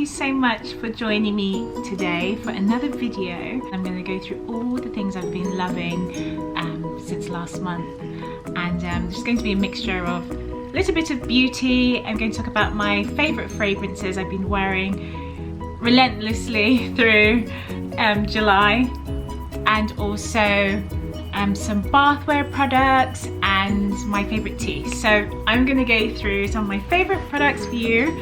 you so much for joining me today for another video. I'm going to go through all the things I've been loving since last month, and there's going to be a mixture of a little bit of beauty. I'm going to talk about my favourite fragrances I've been wearing relentlessly through July, and also some bathware products and my favourite tea. So I'm going to go through some of my favourite products for you.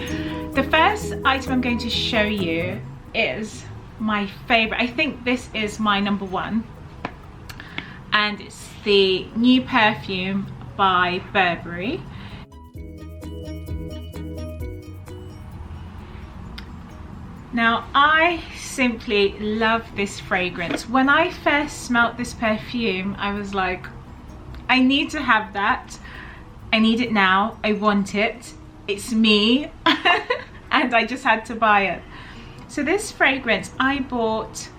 The first item I'm going to show you is my favourite. I think this is my number one, and it's the new perfume by Burberry. Now, I simply love this fragrance. When I first smelt this perfume, I was like, I need to have that. I need it now. I want it. It's me. And I just had to buy it. So this fragrance I bought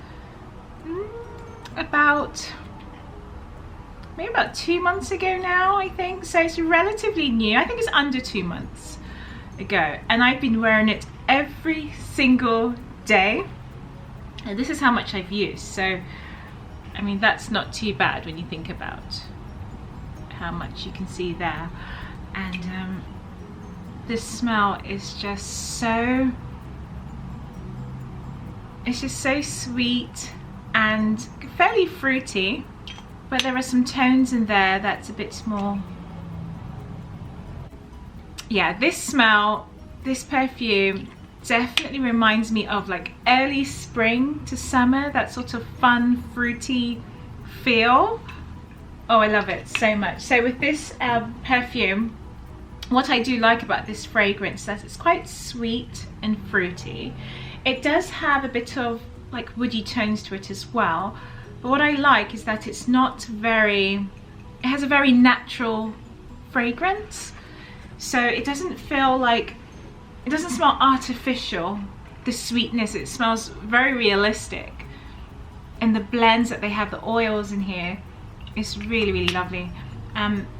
maybe about 2 months ago now, I think. So it's relatively new. I think it's under 2 months ago. And I've been wearing it every single day. And this is how much I've used. So, I mean, that's not too bad when you think about how much you can see there. And the smell is just so, it's just so sweet and fairly fruity, but there are some tones in there that's a bit more, yeah, this smell, this perfume definitely reminds me of like early spring to summer, that sort of fun, fruity feel. Oh, I love it so much. So with this perfume, what I do like about this fragrance is that it's quite sweet and fruity. It does have a bit of like woody tones to it as well, but what I like is that it's not very, it has a very natural fragrance, so it doesn't feel like, it doesn't smell artificial, the sweetness. It smells very realistic, and the blends that they have, the oils in here, is really, really lovely.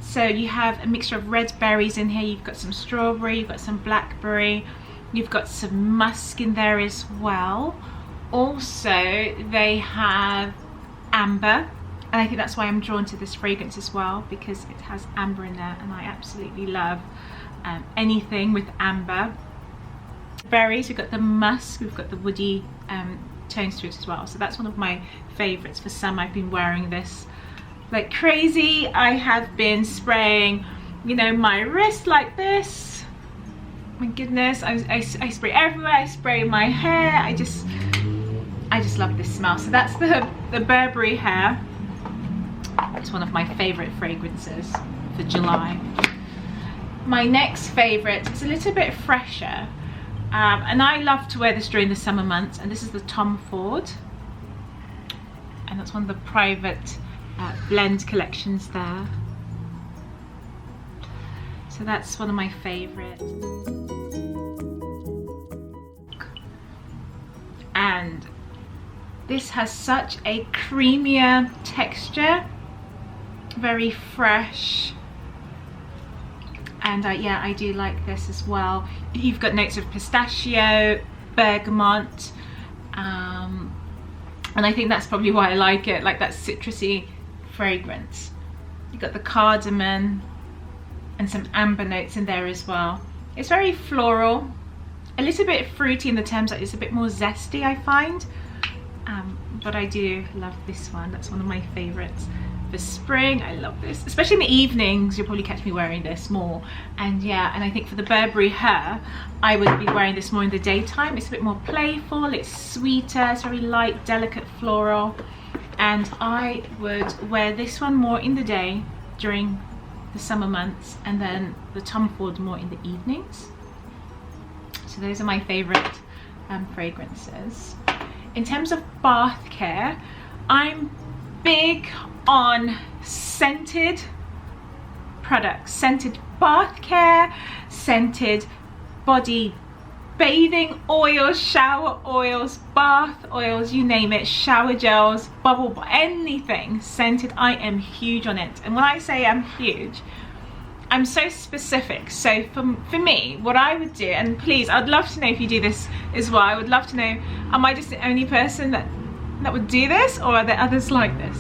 So you have a mixture of red berries in here, you've got some strawberry, you've got some blackberry, you've got some musk in there as well. Also, they have amber, and I think that's why I'm drawn to this fragrance as well, because it has amber in there, and I absolutely love anything with amber. Berries, we've got the musk, we've got the woody tones to it as well. So that's one of my favorites for summer. I've been wearing this like crazy. I have been spraying, you know, my wrist like this. My goodness, I spray everywhere. I spray my hair. I just love this smell. So that's the Burberry hair. It's one of my favorite fragrances for July. My next favorite is a little bit fresher, and I love to wear this during the summer months, and this is the Tom Ford, and that's one of the private blend collections there. So that's one of my favorites. And this has such a creamier texture, very fresh, and yeah, I do like this as well. You've got notes of pistachio, bergamot, and I think that's probably why I like it, like that citrusy fragrance. You've got the cardamom and some amber notes in there as well. It's very floral, a little bit fruity in the terms that it's a bit more zesty, I find, but I do love this one. That's one of my favorites for spring. I love this, especially in the evenings. You'll probably catch me wearing this more. And yeah, and I think for the Burberry hair, I would be wearing this more in the daytime. It's a bit more playful, it's sweeter, it's very light, delicate floral, and I would wear this one more in the day during the summer months, and then the Tom Ford more in the evenings. So those are my favorite fragrances. In terms of bath care, I'm big on scented products, scented bath care, scented body bathing oils, shower oils, bath oils, you name it, shower gels, anything scented. I am huge on it. And when I say I'm huge, I'm so specific. So for me, what I would do, and please, I'd love to know if you do this as well. I would love to know, am I just the only person that would do this, or are there others like this?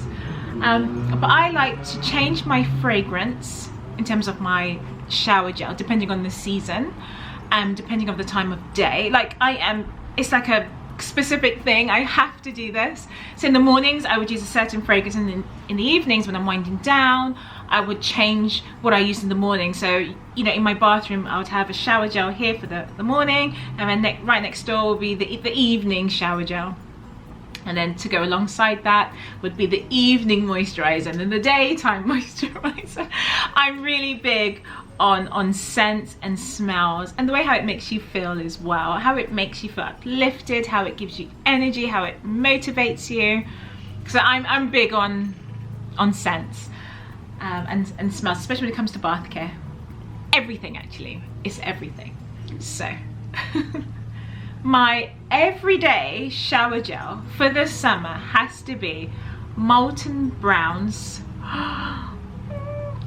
But I like to change my fragrance in terms of my shower gel, depending on the season, and depending on the time of day. Like it's like a specific thing. I have to do this. So in the mornings, I would use a certain fragrance, and in the evenings, when I'm winding down, I would change what I use in the morning. So, you know, in my bathroom, I would have a shower gel here for the morning, and then right next door will be the evening shower gel. And then to go alongside that would be the evening moisturizer, and then the daytime moisturizer. I'm really big on scents and smells, and the way how it makes you feel as well, how it makes you feel uplifted, how it gives you energy, how it motivates you. So I'm big on scents and smells, especially when it comes to bath care. Everything, actually, it's everything. So my everyday shower gel for the summer has to be Molton Brown's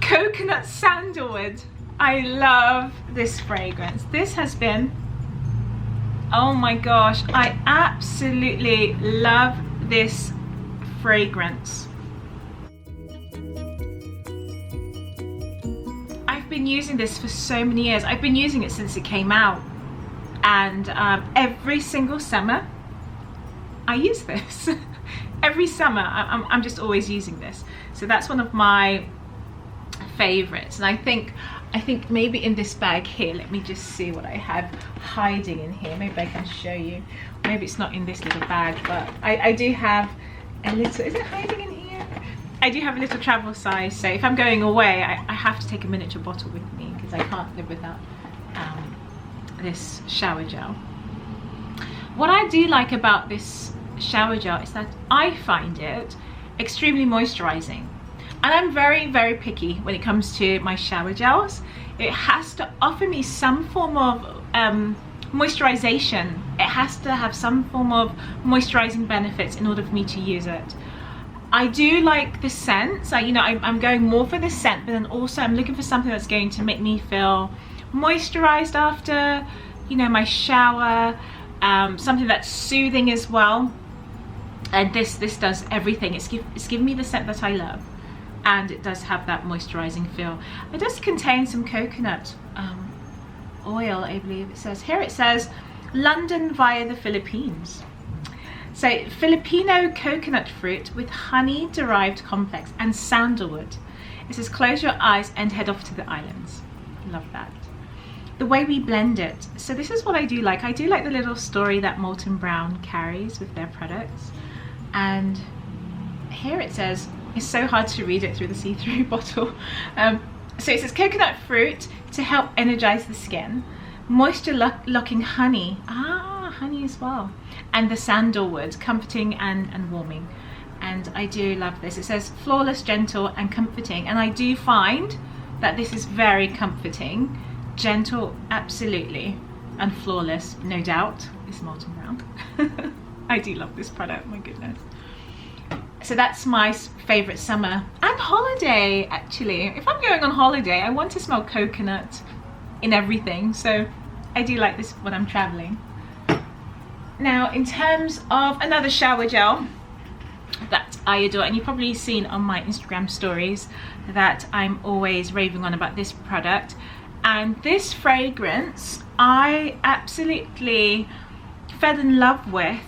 Coconut Sandalwood. I love this fragrance. This has been, oh my gosh, I absolutely love this fragrance. I've been using this for so many years. I've been using it since it came out, and every single summer I use this. Every summer I'm just always using this. So that's one of my favorites. And I think maybe in this bag here, let me just see what I have hiding in here. Maybe I can show you. Maybe it's not in this little bag, but I do have a little, is it hiding in here? I do have a little travel size, so if I'm going away, I have to take a miniature bottle with me, because I can't live without this shower gel. What I do like about this shower gel is that I find it extremely moisturizing. And I'm very, very picky when it comes to my shower gels. It has to offer me some form of moisturization. It has to have some form of moisturizing benefits in order for me to use it. I do like the scent. So, you know, I'm going more for the scent, but then also I'm looking for something that's going to make me feel moisturized after, you know, my shower. Something that's soothing as well. And this does everything. It's giving me the scent that I love. And it does have that moisturizing feel. It does contain some coconut oil, I believe it says. Here it says, London via the Philippines. So, Filipino coconut fruit with honey-derived complex and sandalwood. It says, close your eyes and head off to the islands. Love that. The way we blend it. So this is what I do like. I do like the little story that Molton Brown carries with their products. And here it says, it's so hard to read it through the see-through bottle. So it says coconut fruit to help energize the skin, moisture locking honey, honey as well, and the sandalwood, comforting and warming. And I do love this. It says flawless, gentle and comforting, and I do find that this is very comforting, gentle, absolutely, and flawless, no doubt. It's Molton Brown. I do love this product, my goodness. So that's my favorite summer and holiday, actually. If I'm going on holiday, I want to smell coconut in everything. So I do like this when I'm traveling. Now, in terms of another shower gel that I adore, and you've probably seen on my Instagram stories that I'm always raving on about this product. And this fragrance, I absolutely fell in love with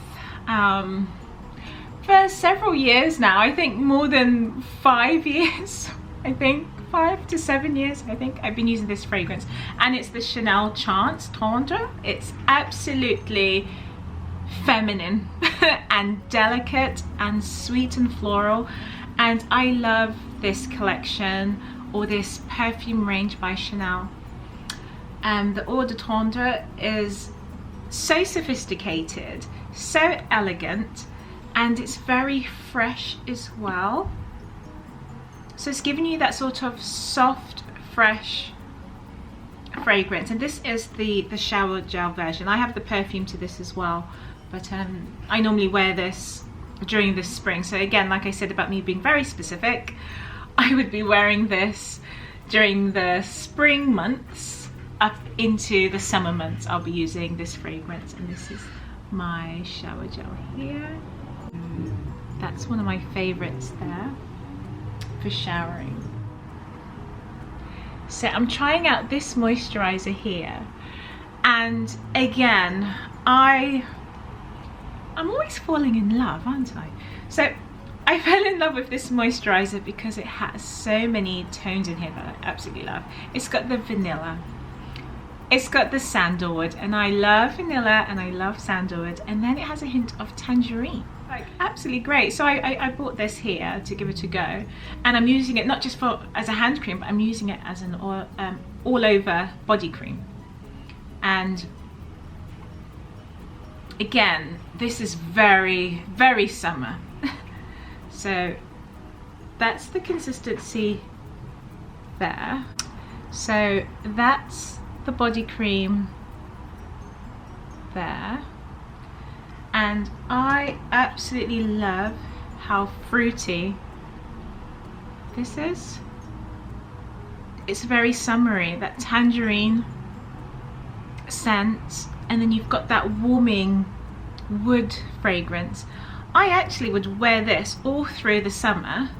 for several years now. I think more than 5 years. I think 5 to 7 years. I think I've been using this fragrance, and it's the Chanel Chance Tendrè. It's absolutely feminine and delicate and sweet and floral, and I love this collection, or this perfume range by Chanel. The Eau de Tendrè is so sophisticated, so elegant, and it's very fresh as well. So it's giving you that sort of soft, fresh fragrance. And this is the shower gel version. I have the perfume to this as well, but I normally wear this during the spring. So again, like I said about me being very specific, I would be wearing this during the spring months up into the summer months, I'll be using this fragrance, and this is my shower gel here. That's one of my favorites there for showering. So I'm trying out this moisturizer here, and again, I'm always falling in love, aren't I? So I fell in love with this moisturizer because it has so many tones in here that I absolutely love. It's got the vanilla, it's got the sandalwood, and I love vanilla and I love sandalwood, and then it has a hint of tangerine. Like, absolutely great. So I bought this here to give it a go, and I'm using it not just as a hand cream, but I'm using it as an all over body cream. And again, this is very, very summer. So that's the consistency there. So that's the body cream there. And I absolutely love how fruity this is. It's very summery, that tangerine scent, and then you've got that warming wood fragrance. I actually would wear this all through the summer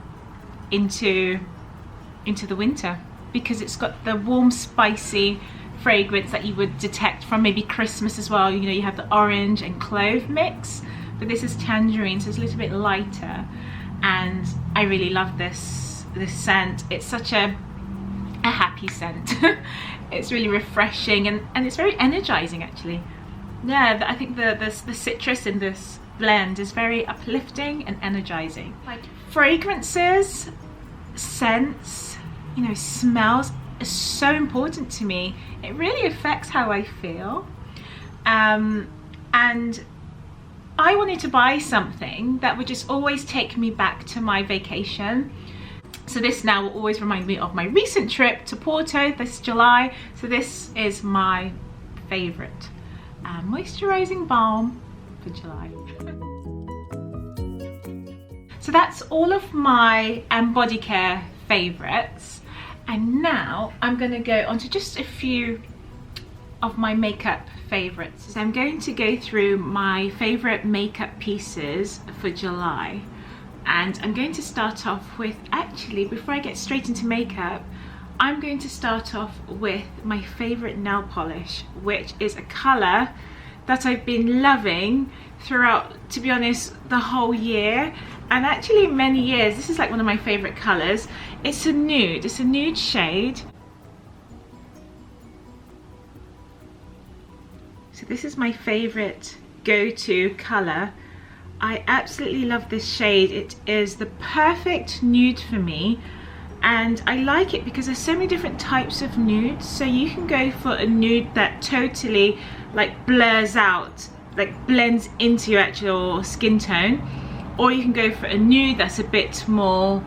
into the winter, because it's got the warm, spicy fragrance that you would detect from maybe Christmas as well. You know, you have the orange and clove mix, but this is tangerine, so it's a little bit lighter, and I really love this scent. It's such a happy scent. It's really refreshing, and it's very energizing actually. Yeah, I think the citrus in this blend is very uplifting and energizing. Like, fragrances, scents, you know, smells is so important to me. It really affects how I feel, and I wanted to buy something that would just always take me back to my vacation. So this now will always remind me of my recent trip to Porto this July. So this is my favorite moisturizing balm for July. So that's all of my body care favorites. And now I'm going to go on to just a few of my makeup favorites. So I'm going to go through my favorite makeup pieces for July. And I'm going to start off with, actually, before I get straight into makeup, I'm going to start off with my favorite nail polish, which is a color that I've been loving throughout, to be honest, the whole year, and actually many years. This is like one of my favorite colors. It's a nude shade. So this is my favorite go-to color. I absolutely love this shade. It is the perfect nude for me, and I like it because there's so many different types of nudes. So you can go for a nude that totally like blurs out, like blends into your actual skin tone, or you can go for a nude that's a bit more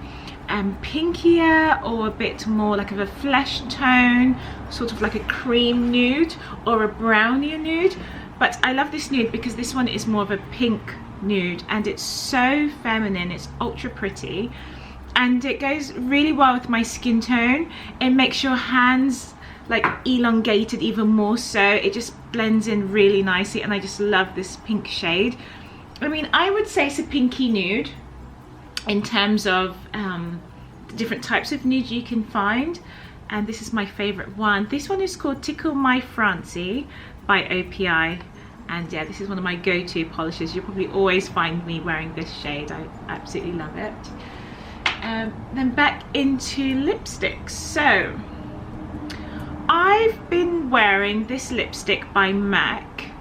pinkier, or a bit more like of a flesh tone, sort of like a cream nude or a brownier nude. But I love this nude because this one is more of a pink nude, and it's so feminine. It's ultra pretty, and it goes really well with my skin tone. It makes your hands like elongated even more, so it just blends in really nicely, and I just love this pink shade. I mean, I would say it's a pinky nude in terms of the different types of nude you can find, and this is my favorite one. This one is called Tickle My France-y by OPI. And yeah, this is one of my go-to polishes. You'll probably always find me wearing this shade. I absolutely love it. Then back into lipsticks. So I've been wearing this lipstick by MAC,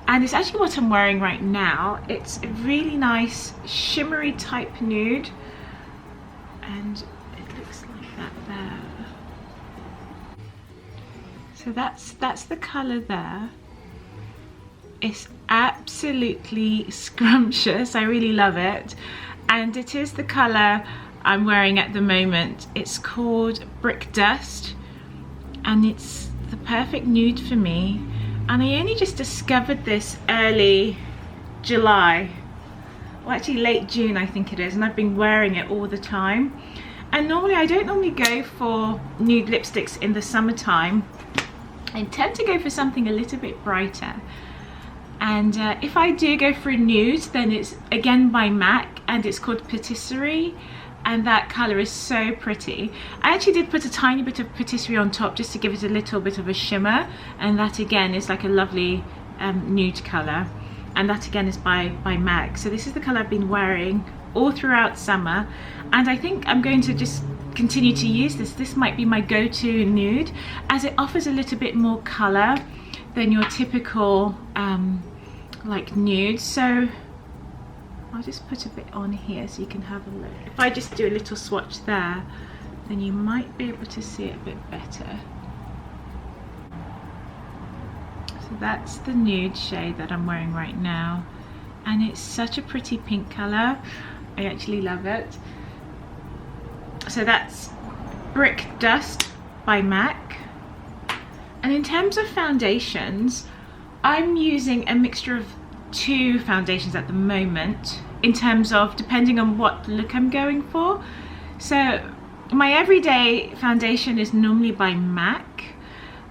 and it's actually what I'm wearing right now. It's a really nice shimmery type nude, and it looks like that there. So that's the color there. It's absolutely scrumptious. I really love it, and it is the color I'm wearing at the moment. It's called Brick Dust, and it's the perfect nude for me. And I only just discovered this early July, well actually late June I think it is, and I've been wearing it all the time. And normally I don't normally go for nude lipsticks in the summertime. I tend to go for something a little bit brighter. And if I do go for a nude, then it's again by MAC, and it's called Patisserie, and that colour is so pretty. I actually did put a tiny bit of Patisserie on top just to give it a little bit of a shimmer, and that again is like a lovely nude colour, and that again is by MAC. So this is the colour I've been wearing all throughout summer, and I think I'm going to just continue to use this. This might be my go-to nude, as it offers a little bit more colour than your typical like nude. So I'll just put a bit on here so you can have a look. If I just do a little swatch there, then you might be able to see it a bit better. So that's the nude shade that I'm wearing right now, and it's such a pretty pink colour. I actually love it. So that's Brick Dust by MAC. And in terms of foundations, I'm using a mixture of 2 foundations at the moment, in terms of depending on what look I'm going for. So my everyday foundation is normally by MAC,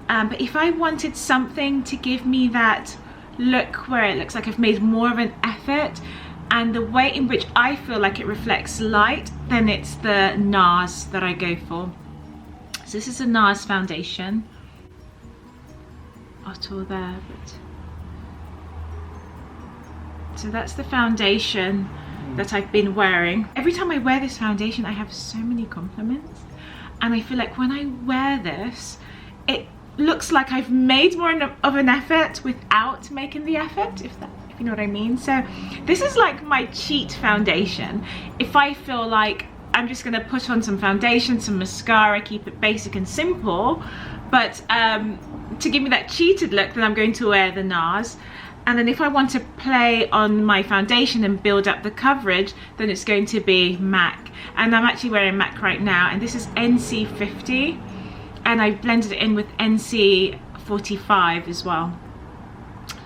but if I wanted something to give me that look where it looks like I've made more of an effort, and the way in which I feel like it reflects light, then it's the Nars that I go for. So this is a Nars foundation. Bottle there, but so that's the foundation that I've been wearing. Every time I wear this foundation, I have so many compliments, and I feel like when I wear this, it looks like I've made more of an effort without making the effort, if you know what I mean. So this is like my cheat foundation. If I feel like I'm just gonna put on some foundation, some mascara, keep it basic and simple, but to give me that cheated look, then I'm going to wear the Nars. And then if I want to play on my foundation and build up the coverage, then it's going to be MAC. And I'm actually wearing MAC right now, and this is NC50, and I blended it in with NC45 as well.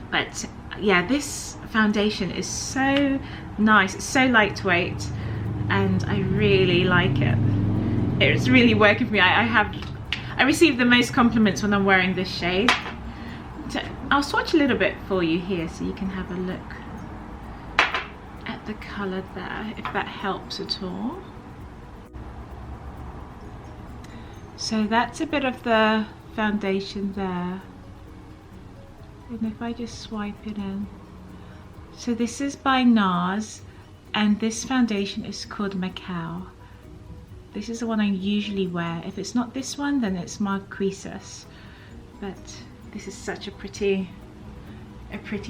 But yeah, this foundation is so nice. It's so lightweight, and I really like it. It's really working for me. I receive the most compliments when I'm wearing this shade. So I'll swatch a little bit for you here so you can have a look at the colour there, if that helps at all. So that's a bit of the foundation there. And if I just swipe it in. So this is by Nars, and this foundation is called Macao. This is the one I usually wear. If it's not this one, then it's Marquesas. But this is such a pretty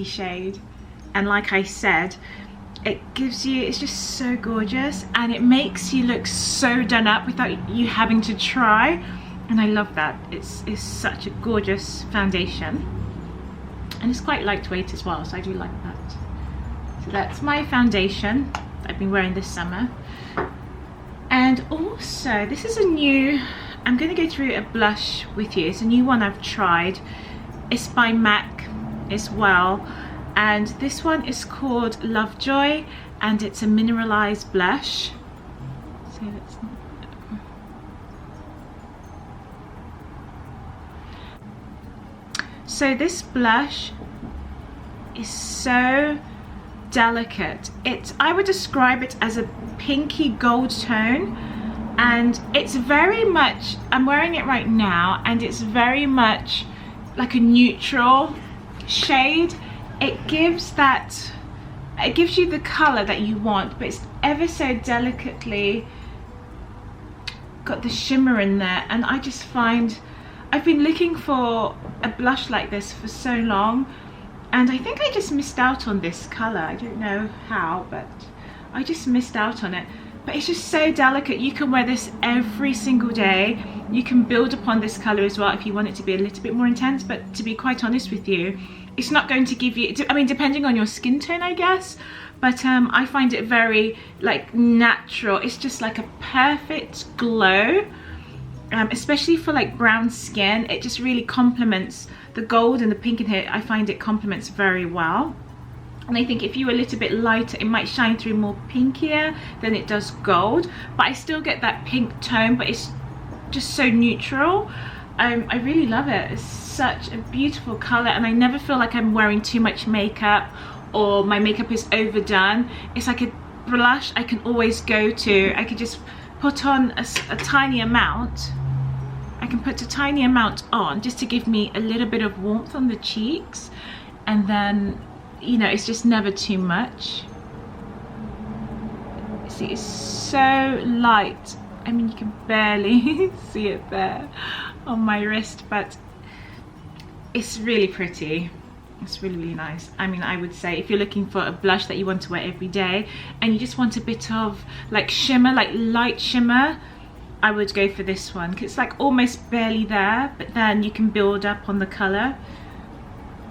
shade. And like I said, it gives you, it's just so gorgeous, and it makes you look so done up without you having to try. And I love that. It's such a gorgeous foundation. And it's quite lightweight as well, so I do like that. So that's my foundation that I've been wearing this summer. And also, this is a new, I'm going to go through a blush with you. It's a new one I've tried. It's by MAC as well. And this one is called Lovejoy, and it's a mineralized blush. So it's not... So this blush is so delicate. I would describe it as a pinky gold tone, and it's very much, I'm wearing it right now, and it's very much like a neutral shade. It gives you the color that you want, but it's ever so delicately got the shimmer in there. And I just find I've been looking for a blush like this for so long, and I think I just missed out on this color. I don't know how, but I just missed out on it. But it's just so delicate. You can wear this every single day. You can build upon this color as well if you want it to be a little bit more intense. But to be quite honest with you, it's not going to give you, I mean, depending on your skin tone, I guess, but I find it very like natural. It's just like a perfect glow, especially for like brown skin. It just really complements the gold and the pink in here. I find it complements very well. And I think if you were a little bit lighter, it might shine through more pinkier than it does gold. But I still get that pink tone, but it's just so neutral. I really love it. It's such a beautiful color, and I never feel like I'm wearing too much makeup or my makeup is overdone. It's like a blush I can always go to. I could just put on a tiny amount. I can put a tiny amount on just to give me a little bit of warmth on the cheeks, and then, you know, it's just never too much. See, it's so light. I mean, you can barely see it there on my wrist, but it's really pretty. It's really, really nice. I mean, I would say if you're looking for a blush that you want to wear every day and you just want a bit of like shimmer, like light shimmer, I would go for this one, because it's like almost barely there, but then you can build up on the color.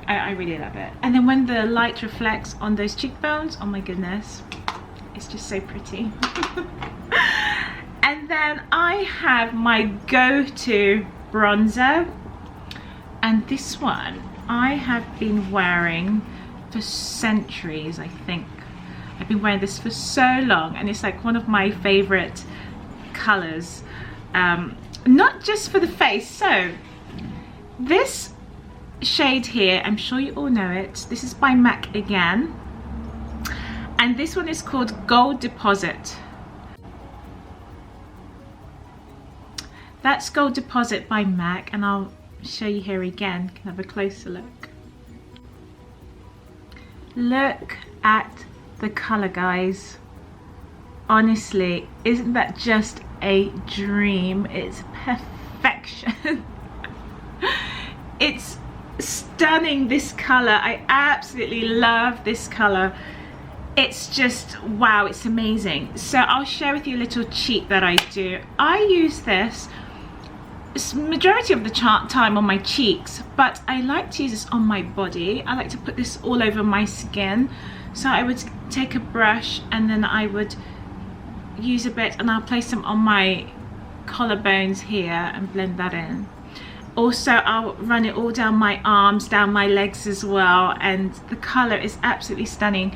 I really love it. And then when the light reflects on those cheekbones, oh my goodness, it's just so pretty. And then I have my go-to bronzer, and this one I have been wearing for centuries. I think I've been wearing this for so long, and it's like one of my favorite colors, not just for the face. So this shade here, I'm sure you all know it, this is by MAC again, and this one is called Gold Deposit. That's Gold Deposit by MAC, and I'll show you here again. You can have a closer look. Look at the color, guys. Honestly, isn't that just a dream? It's perfection. It's stunning, this color. I absolutely love this color. It's just wow, it's amazing. So I'll share with you a little cheat that I do. I use this majority of the time on my cheeks, but I like to use this on my body. I like to put this all over my skin. So I would take a brush and then I would use a bit, and I'll place some on my collarbones here and blend that in. Also, I'll run it all down my arms, down my legs as well, and the color is absolutely stunning.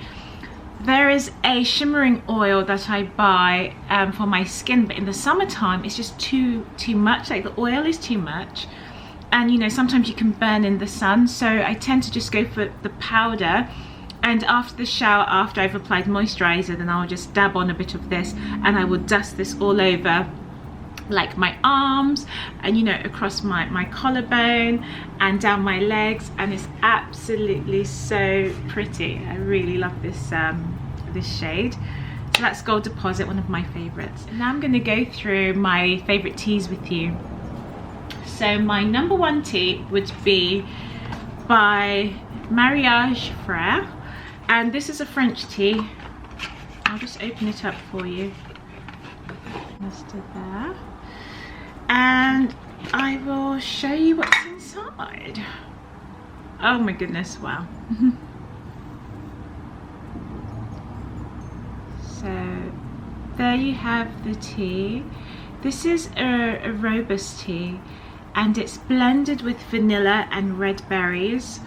There is a shimmering oil that I buy for my skin, but in the summertime it's just too much. Like, the oil is too much, and you know, sometimes you can burn in the sun, so I tend to just go for the powder. And after the shower, after I've applied moisturizer, then I'll just dab on a bit of this, and I will dust this all over like my arms, and you know, across my collarbone and down my legs, and it's absolutely so pretty. I really love this this shade. So that's Gold Deposit, one of my favorites. Now I'm going to go through my favorite teas with you. So my number one tea would be by Mariage Frère, and this is a French tea. I'll just open it up for you. Just there. And I will show you what's inside. Oh my goodness, wow. So there you have the tea. This is a robust tea, and it's blended with vanilla and red berries.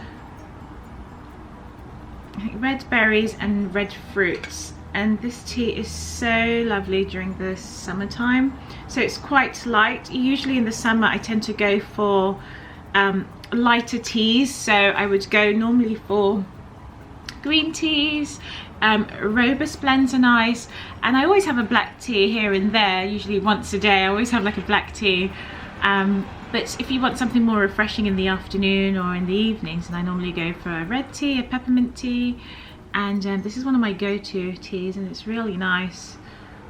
Red berries and red fruits. And this tea is so lovely during the summertime. So it's quite light. Usually in the summer I tend to go for lighter teas. So I would go normally for green teas, robust blends are nice, and I always have a black tea here and there, usually once a day. I always have like a black tea. But if you want something more refreshing in the afternoon or in the evenings, then I normally go for a red tea, a peppermint tea. And this is one of my go-to teas, and it's really nice.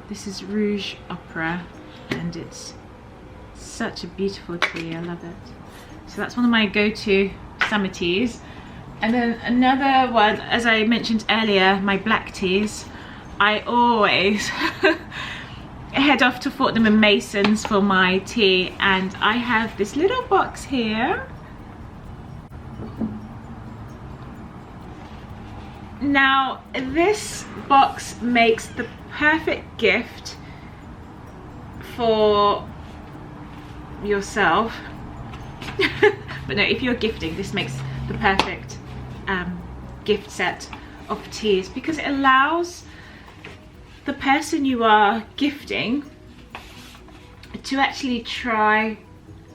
This is Rouge Opera, and it's such a beautiful tea. I love it. So that's one of my go-to summer teas. And then another one, as I mentioned earlier, my black teas. I always head off to Fortnum and Mason's for my tea, and I have this little box here. Now, this box makes the perfect gift for yourself. But no, if you're gifting, this makes the perfect gift set of teas, because it allows the person you are gifting to actually try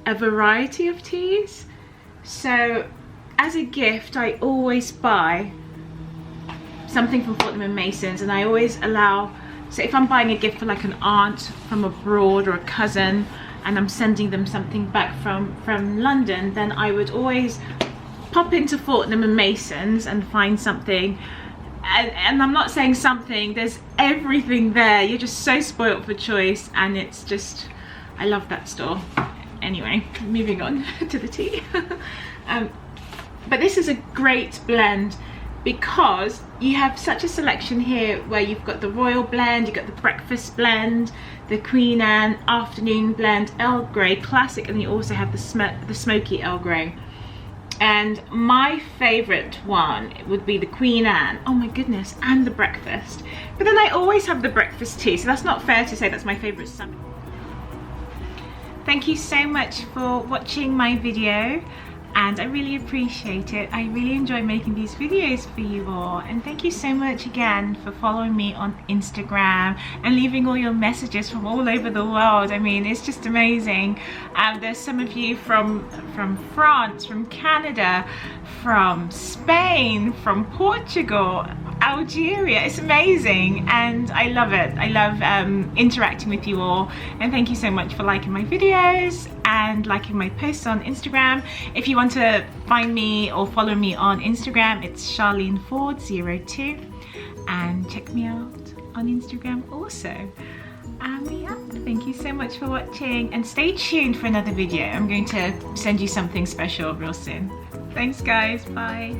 a variety of teas. So as a gift, I always buy something from Fortnum & Mason's, and I always allow, so if I'm buying a gift for like an aunt from abroad or a cousin, and I'm sending them something back from London, then I would always pop into Fortnum & Mason's and find something. And I'm not saying something, there's everything there. You're just so spoilt for choice, and it's just, I love that store. Anyway, moving on to the tea. But this is a great blend because you have such a selection here where you've got the royal blend, you've got the breakfast blend, the Queen Anne afternoon blend, Earl Grey classic, and you also have the smoky Earl Grey. And my favorite one would be the Queen Anne. Oh my goodness, and the breakfast. But then I always have the breakfast tea, so that's not fair to say that's my favorite summer. Thank you so much for watching my video, and I really appreciate it. I really enjoy making these videos for you all, and thank you so much again for following me on Instagram and leaving all your messages from all over the world. I mean, it's just amazing. There's some of you from France, from Canada, from Spain, from Portugal, Algeria. It's amazing, and I love it. I love interacting with you all, and thank you so much for liking my videos and liking my posts on Instagram. If you want to find me or follow me on Instagram, it's CharleneFord02, and check me out on Instagram also. Yeah, thank you so much for watching, and stay tuned for another video. I'm going to send you something special real soon. Thanks guys, bye.